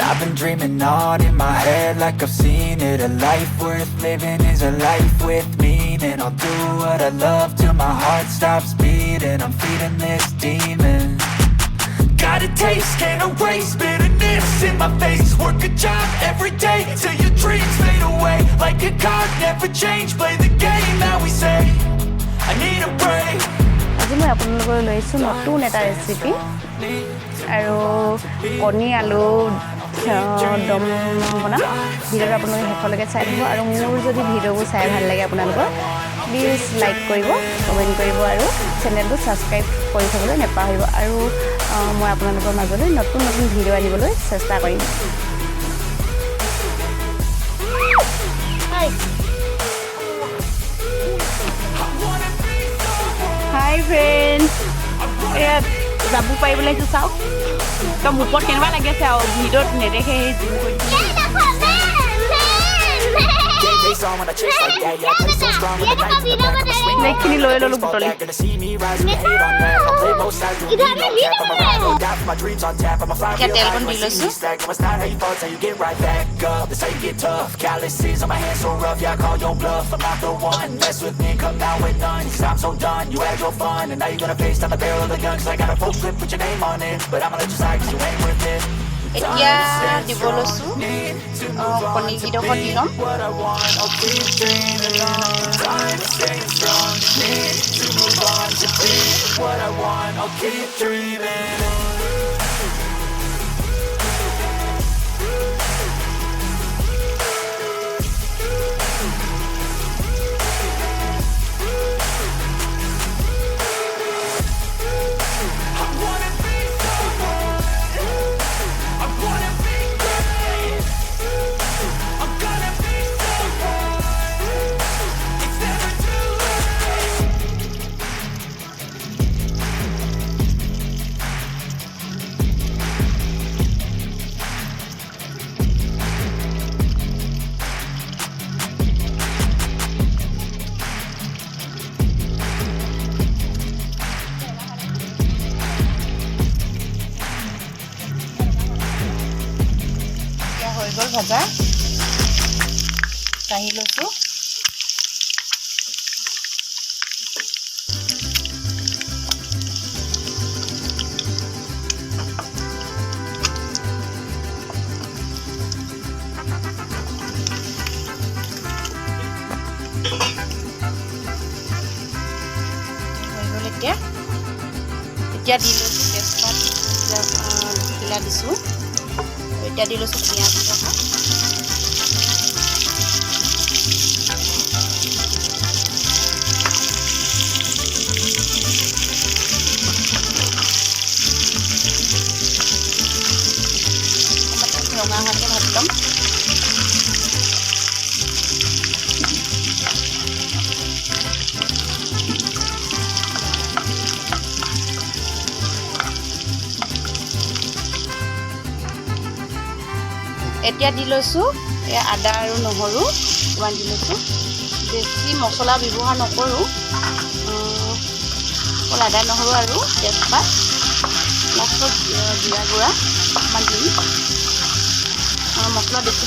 I've been dreaming on in my head like I've seen it. A life worth living is a life with meaning. I'll do what I love till my heart stops beating. I'm feeding this demon. Got a taste, can't erase bitterness in my face. Work a job every day till your dreams fade away. Like a card, never change, play the game that we say. I need a break. আজি মই আপোনালোকৰ লৈছো নতুন এটা recipe আৰু কণী আলু দম বনাম ভিডিঅ'টো আপোনালোকে শেষলৈকে চাই থাকিব আৰু মোৰ যদি ভিডিঅ'বোৰ চাই ভাল লাগে আপোনালোকৰ প্লিজ লাইক কৰিব কমেণ্ট কৰিব আৰু চেনেলটো ছাবস্ক্ৰাইব কৰি থ'বলৈ নেপাহৰিব আৰু মই আপোনালোকৰ মাজলৈ নতুন নতুন ভিডিঅ' আনিবলৈ চেষ্টা কৰিম হাই ফ্ৰেণ্ডছ এয়া যাবু পাৰিবলৈ চাওক তো মুখত কেনেকুৱা লাগি আছে আৰু ভিডিঅ'ত নেদেখে সেই জুম কৰি লেগখিনি লৈ ল'লোঁ বুটলি এতিয়া তেলকণ দি লৈছোঁ এতিয়া দিব লৈছোঁ কণীকেইডোখৰ দি ল'ম ভাজা কাঢ়ি লৈছোঁ এতিয়া দি লৈছোঁ তেজপাত ঢিলা দিছোঁ এতিয়া দি লৈছোঁ পিঁয়াজ ৰঙা হোৱাকৈ ভাজি ল'ম এতিয়া দি লৈছোঁ এই আদা আৰু নহৰু অকণমান দি লৈছোঁ বেছি মছলা ব্যৱহাৰ নকৰোঁ অকল আদা নহৰু আৰু তেজপাত লাষ্টত জিৰা গুড়া অকণমান দিম মছলা বেছি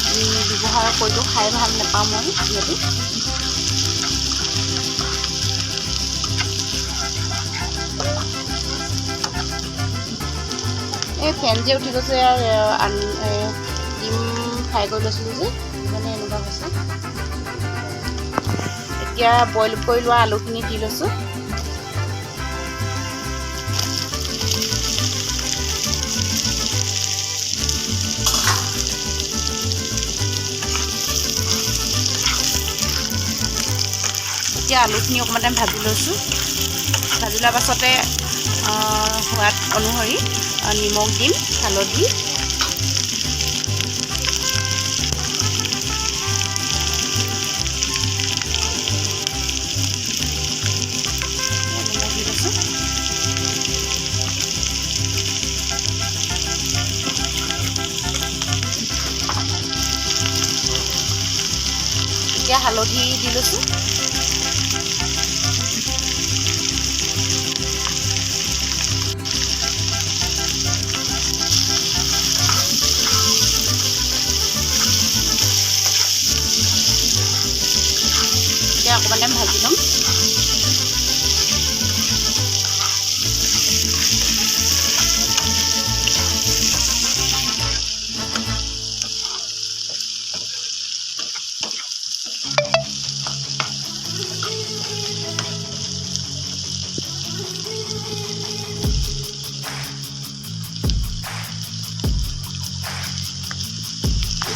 ব্যৱহাৰ কৰিলেও খাই ভাল নাপাওঁ মই যিহেতু এই ফেন যে উঠি গৈছে ডিম ফ্ৰাই কৰি লৈছিলোঁ যে মানে এনেকুৱা হৈছে এতিয়া বইল কৰি লোৱা আলুখিনি দি লৈছোঁ এতিয়া আলুখিনি অকণমান টাইম ভাজি লৈছোঁ ভাজি লোৱাৰ পাছতে সোৱাদ অনুসৰি নিমখ দিম হালধি এতিয়া হালধি দি লৈছোঁ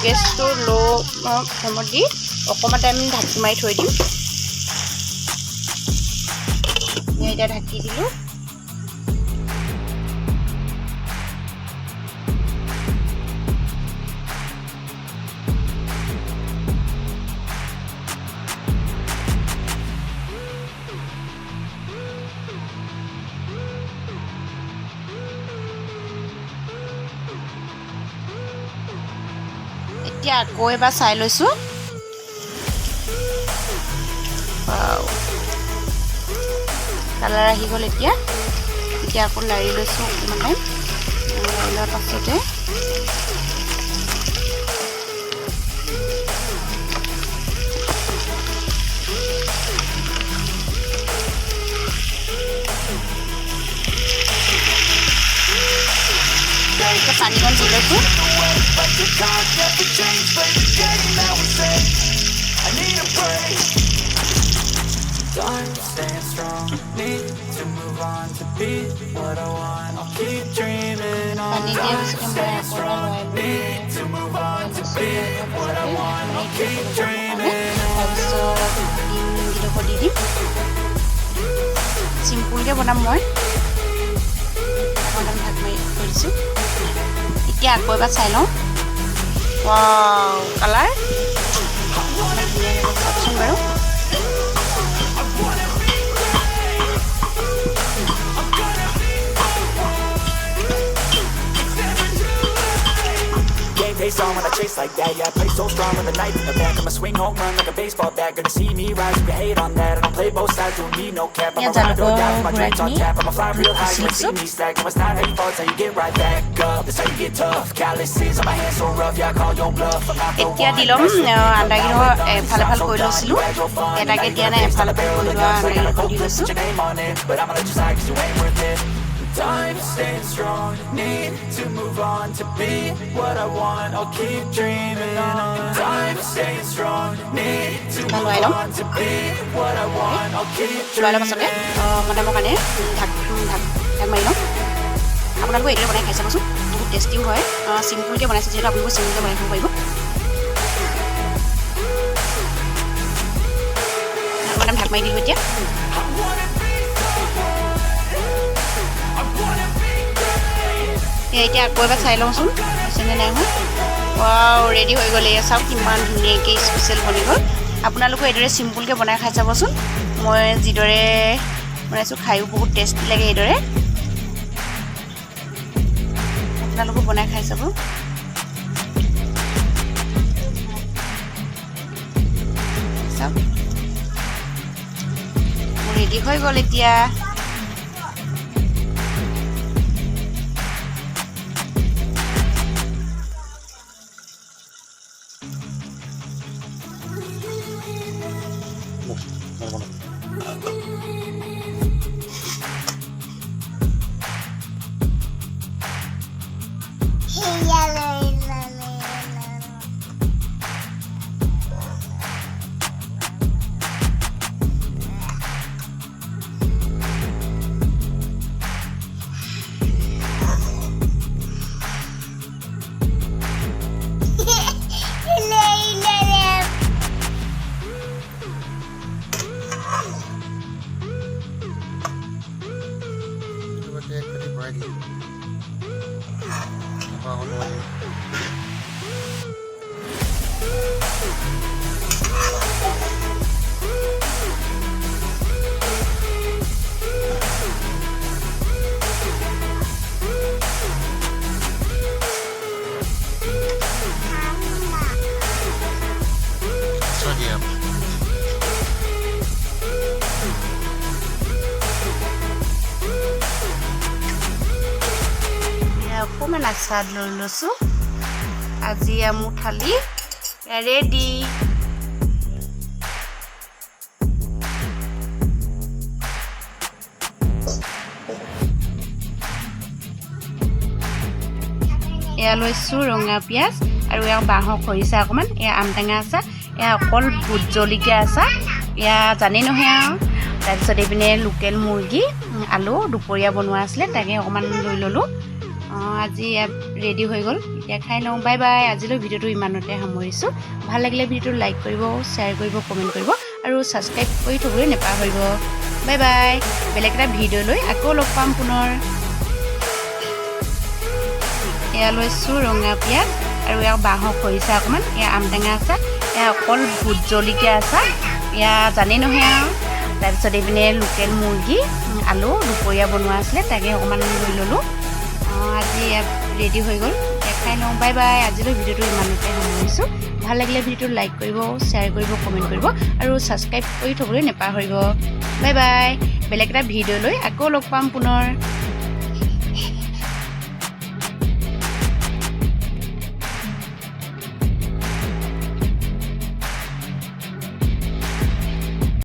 গেছটো লো ফ্লেমত দি অকণমান টাইম ঢাকি মাৰি থৈ দিম এতিয়া ঢাকি দিলোঁ এতিয়া আকৌ এবাৰ চাই লৈছোঁ কালাৰ আহি গ'ল এতিয়া আকৌ লাৰি লৈছোঁ অকণমান টাইম লাৰি লোৱাৰ পাছতে পানীকণ দি লৈছোঁ I'm staying strong, need to move on to be what I want. I'll keep dreaming on. Need to move on to be what I want. I'll keep dreaming on. Simple ke bonam moi. Bonam ঢাক মাৰি কৰিছোঁ এতিয়া আকৌ এবাৰ চাই লওঁ wow colour চাওকচোন বাৰু Face on when I chase like that, yeah, I play so strong with a knife in the back. I'ma swing home run like a baseball bat. Gonna see me rise, you can hate on that. I don't play both sides, don't need no cap. I'ma ride or die with my dreams on tap. I'ma fly real high, you might see me stack. No, it's not how you fall, it's how you get right back up. That's how you get tough. Calluses on my hands so rough, yeah, I call your bluff. I'm not the one. এতিয়া দিলম আন্দাগিৰ এফাল এফাল কৰি লৈছিলোঁ এটাকে দিয়া নাই এফাল এফাল কৰি লোৱা আন্দাগিৰ কৰি লৈছোঁ But I'ma let you slide 'cause you ain't worth it. Time staying strong, need to move on to be what I want. I'll keep dreaming on. Time staying strong, need to move on to be what I want. I'll keep dreaming on. মানে মই কাৰণে ঢাক মাৰি লওঁ আপোনালোকে এইদৰে বনাই খাই চাবচোন বহুত টেষ্টিও হয় চিম্পুলকৈ বনাইছে যিহেতু আপোনালোকে চিম্পুলকৈ বনাই খাব পাৰিব অকণমান ঢাক মাৰি দিলোঁ এতিয়া এতিয়া আকৌ এবাৰ চাই লওঁচোন হৈছেনে নাই হোৱা ৱাও ৰেডি হৈ গ'ল এয়া চাওক কিমান ধুনীয়াকৈ স্পেচিয়েল বনি গ'ল আপোনালোকে এইদৰে চিম্পুলকৈ বনাই খাই চাবচোন মই যিদৰে বনাইছোঁ খায়ো বহুত টেষ্টি লাগে এইদৰে আপোনালোকে বনাই খাই চাব চাওক ৰেডি হৈ গ'ল এতিয়া অকণমান আচাৰ লৈ লৈছোঁ আজি মোৰ থালি ৰেডি এয়া লৈছোঁ ৰঙা পিঁয়াজ আৰু এয়া বাঁহৰ খৰিচা অকণমান এয়া আম টেঙা আচাৰ এয়া অকল ভোট জলকীয়া আচাৰ এয়া জানেই নহয় আৰু তাৰপিছত এইপিনে লোকেল মুৰ্গী আলু দুপৰীয়া বনোৱা আছিলে তাকে অকণমান লৈ ল'লোঁ আজি ৰেডি হৈ গ'ল এতিয়া খাই লওঁ বাই বাই আজিলৈ ভিডিঅ'টো ইমানতে সামৰিছোঁ ভাল লাগিলে ভিডিঅ'টো লাইক কৰিব শ্বেয়াৰ কৰিব কমেণ্ট কৰিব আৰু ছাবস্ক্ৰাইব কৰি থ'বলৈ নাপাহৰিব বাই বাই বেলেগ এটা ভিডিঅ' লৈ আকৌ লগ পাম পুনৰ এয়া লৈছোঁ ৰঙা পিঁয়াজ আৰু ইয়াৰ বাঁহৰ খৰিচা অকণমান এয়া আম টেঙা আছে এয়া অকল ভোট জলকীয়া আছে এয়া জানেই নহয় আৰু তাৰপিছত এইপিনে লোকেল মুৰ্গী আলু দুপৰীয়া বনোৱা আছিলে তাকে অকণমান লৈ ল'লোঁ আজি ৰেডি হৈ গ'ল এতিয়া খাই লওঁ বাই বাই আজিলৈ ভিডিঅ'টো ইমানতে সামৰিছোঁ ভাল লাগিলে ভিডিঅ'টো লাইক কৰিব শ্বেয়াৰ কৰিব কমেণ্ট কৰিব আৰু ছাবস্ক্ৰাইব কৰি থ'বলৈ নাপাহৰিব বাই বাই বেলেগ এটা ভিডিঅ' লৈ আকৌ লগ পাম পুনৰ